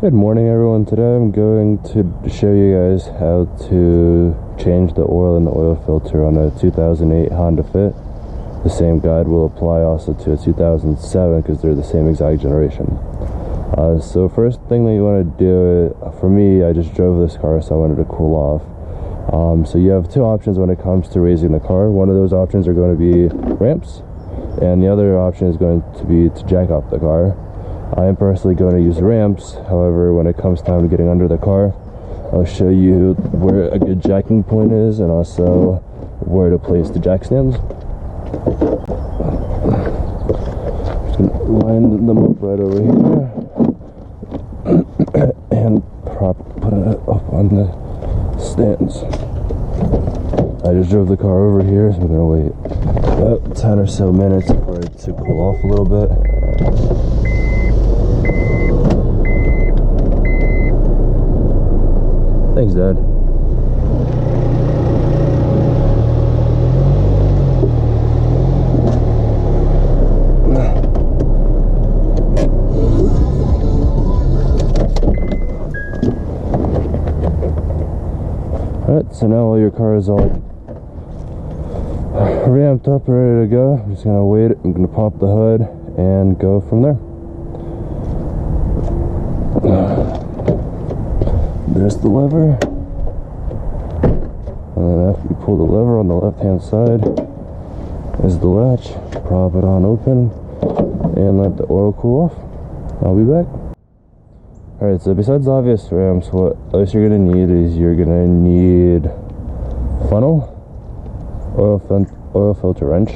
Good morning, everyone. Today I'm going to show you guys how to change the oil in the oil filter on a 2008 Honda Fit. The same guide will apply also to a 2007 because they're the same exact generation. So first thing that you want to do, for me, I just drove this car, so I wanted to cool off. So you have two options when it comes to raising the car. One of those options are going to be ramps, and the other option is going to be to jack up the car. I am personally going to use ramps. However, when it comes time to getting under the car, I'll show you where a good jacking point is and also where to place the jack stands. Just going to line them up right over here and put it up on the stands. I just drove the car over here, so I'm going to wait about 10 or so minutes for it to cool off a little bit. Thanks, Dad. Alright, so now while your car is all ramped up and ready to go, I'm just gonna wait. I'm gonna pop the hood and go from there. There's the lever, and then after you pull the lever on the left hand side is the latch. Prop it on open and let the oil cool off. I'll be back. Alright, so besides the obvious ramps, what else you're going to need is you're going to need funnel, oil filter wrench,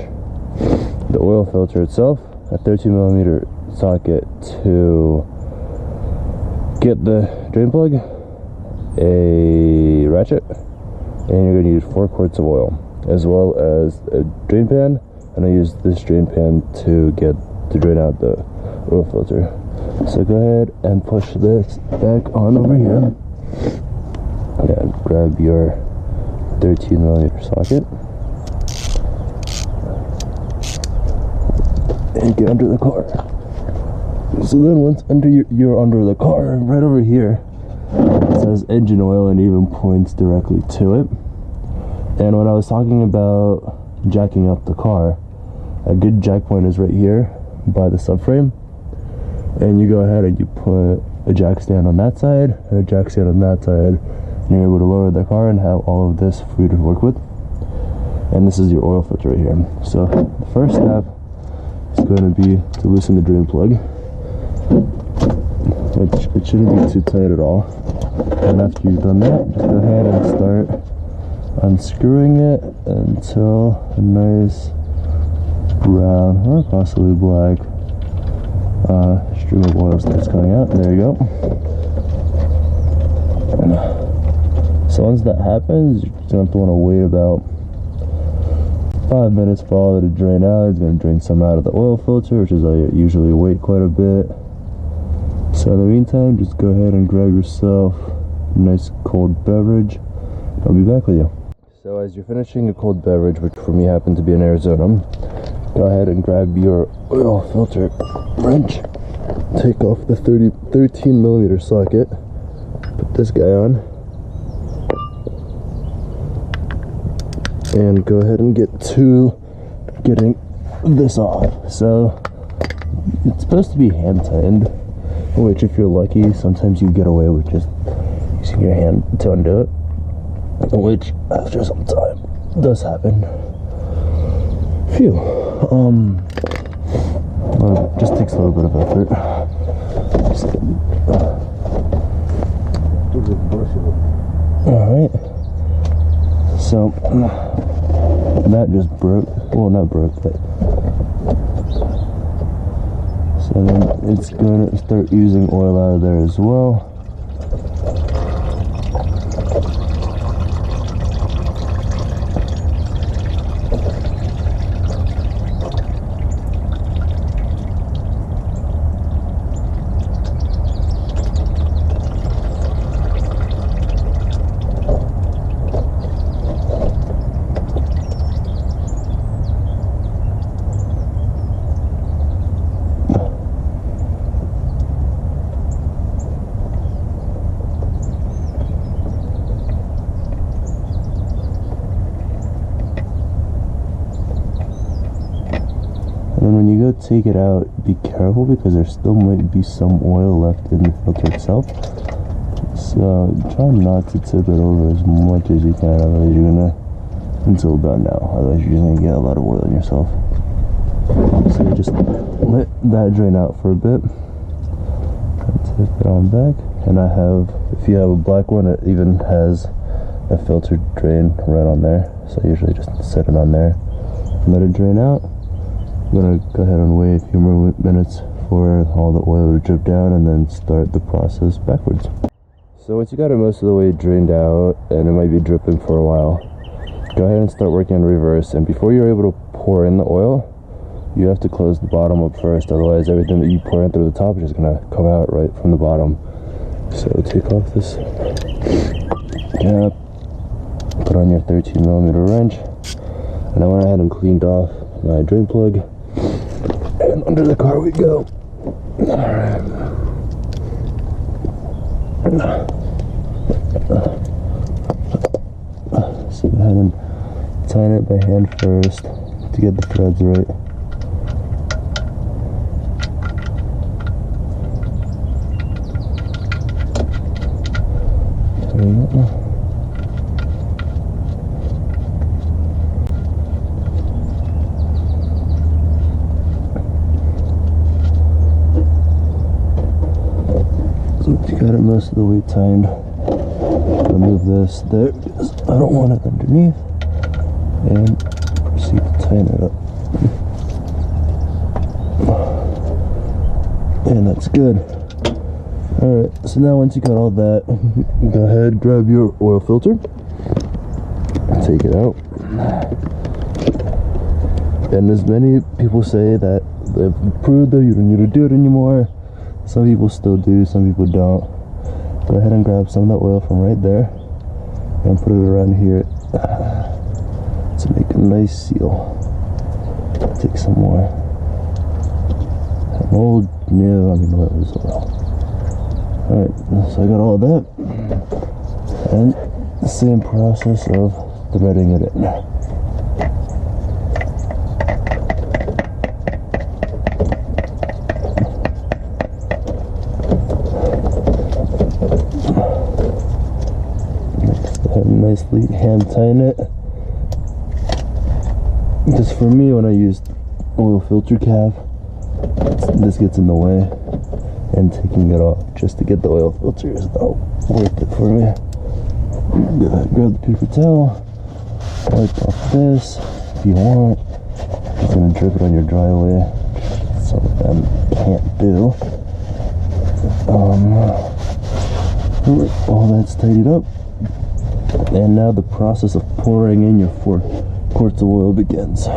the oil filter itself, a 13mm socket to get the drain plug, a ratchet, and you're going to need 4 quarts of oil, as well as a drain pan. And I use this drain pan to drain out the oil filter. So go ahead and push this back on over here and grab your 13mm socket and get under the car. So then once you're under the car, right over here it says engine oil and even points directly to it. And when I was talking about jacking up the car, a good jack point is right here by the subframe, and you go ahead and you put a jack stand on that side and a jack stand on that side, and you're able to lower the car and have all of this for you to work with. And this is your oil filter right here. So the first step is going to be to loosen the drain plug, which it shouldn't be too tight at all. And after you've done that, just go ahead and start unscrewing it until a nice brown or possibly black stream of oil starts coming out. There you go. So once that happens, you're just going to want to wait about 5 minutes for all of it to drain out. It's going to drain some out of the oil filter, which is I usually wait quite a bit. So in the meantime, just go ahead and grab yourself a nice cold beverage. I'll be back with you. So as you're finishing a cold beverage, which for me happened to be in Arizona, go ahead and grab your oil filter wrench. Take off the 13mm socket. Put this guy on. And go ahead and get to getting this off. So it's supposed to be hand tightened, which if you're lucky, sometimes you get away with just using your hand to undo it, which after some time does happen. Phew. Well, it just takes a little bit of effort. Alright. So that just broke. Well, not broke, but so then it's gonna start using oil out of there as well. take it out, be careful because there still might be some oil left in the filter itself. So try not to tip it over as much as you can, otherwise you're gonna, until about now, otherwise you're gonna get a lot of oil in yourself. So just let that drain out for a bit. Tip it on back. And I have, if you have a black one, it even has a filter drain right on there. So I usually just set it on there, let it drain out. I'm gonna go ahead and wait a few more minutes for all the oil to drip down and then start the process backwards. So once you got it most of the way drained out and it might be dripping for a while, go ahead and start working in reverse. And before you're able to pour in the oil, you have to close the bottom up first, otherwise everything that you pour in through the top is just gonna come out right from the bottom. So take off this cap, put on your 13mm wrench, and I went ahead and cleaned off my drain plug, and under the car we go. Alright. So go ahead and tighten it by hand first to get the threads right. There you go. So you got it most of the way tightened. Remove this there because I don't want it underneath, and proceed to tighten it up. And that's good. Alright, so now once you got all that, go ahead, grab your oil filter, take it out. And as many people say that they've improved it, you don't need to do it anymore. Some people still do, some people don't. Go ahead and grab some of that oil from right there and put it around here to make a nice seal. Take some more. Old, new, I mean, what was oil? Alright, so I got all of that, and the same process of threading it in. Nicely hand tighten it. Just for me, when I use oil filter cap, this gets in the way, and taking it off just to get the oil filter is not worth it for me. Go ahead, grab the paper towel, wipe off this if you want. It's gonna drip it on your driveway. Some of them can't do. All that's tidied up, and now the process of pouring in your 4 quarts of oil begins.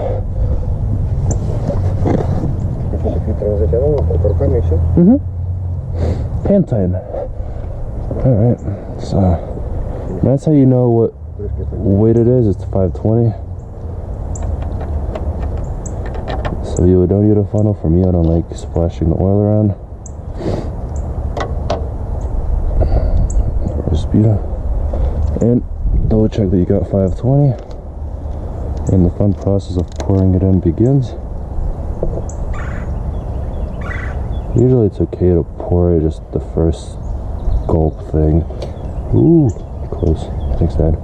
Hand tighten. Alright, so that's how you know what weight it is. It's 520. So you don't need a funnel. For me, I don't like splashing the oil around. And double check that you got 520. And the fun process of pouring it in begins. Usually it's okay to pour it just the first gulp thing. Ooh, close. Thanks, Dad.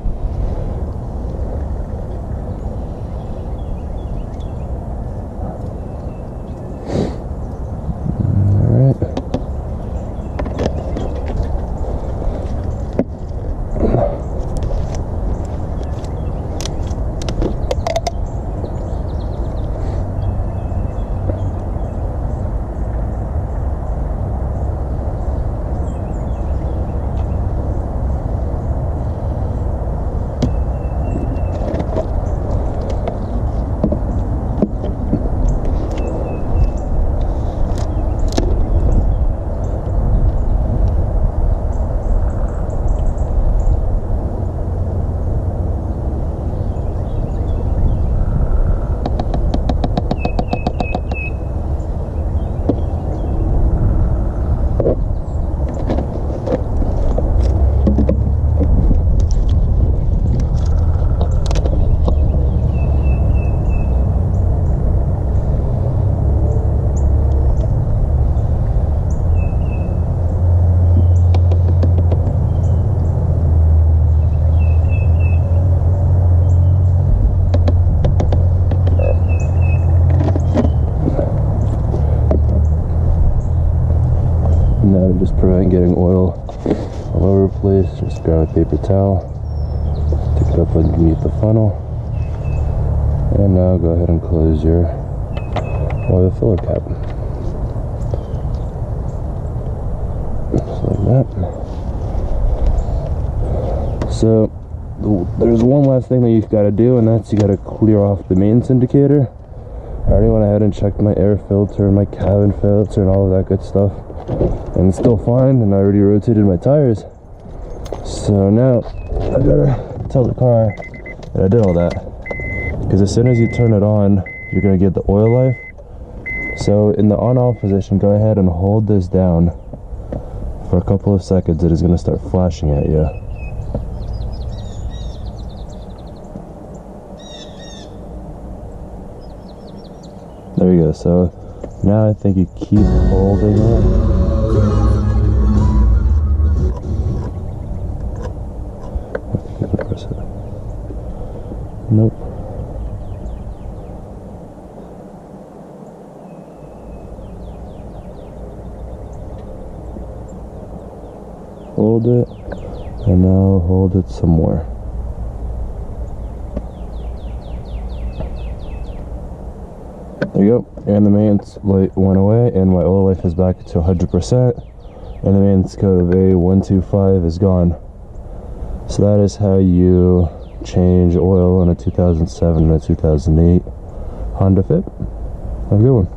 now to just prevent getting oil all over the place, just grab a paper towel, stick it up underneath the funnel, and now go ahead and close your oil filler cap. Just like that. So there's one last thing that you've got to do, and that's you got to clear off the mains indicator. I already went ahead and checked my air filter and my cabin filter and all of that good stuff, and it's still fine, and I already rotated my tires. So now I gotta tell the car that I did all that, because as soon as you turn it on, you're gonna get the oil life. So in the on-off position, go ahead and hold this down for a couple of seconds. It is gonna start flashing at you. There you go. So now I think you keep holding it. Press it. Nope. Hold it, and now hold it some more. There you go, and the mains light went away, and my oil life is back to 100%, and the mains code of A125 is gone. So that is how you change oil in a 2007 and a 2008 Honda Fit. Have a good one.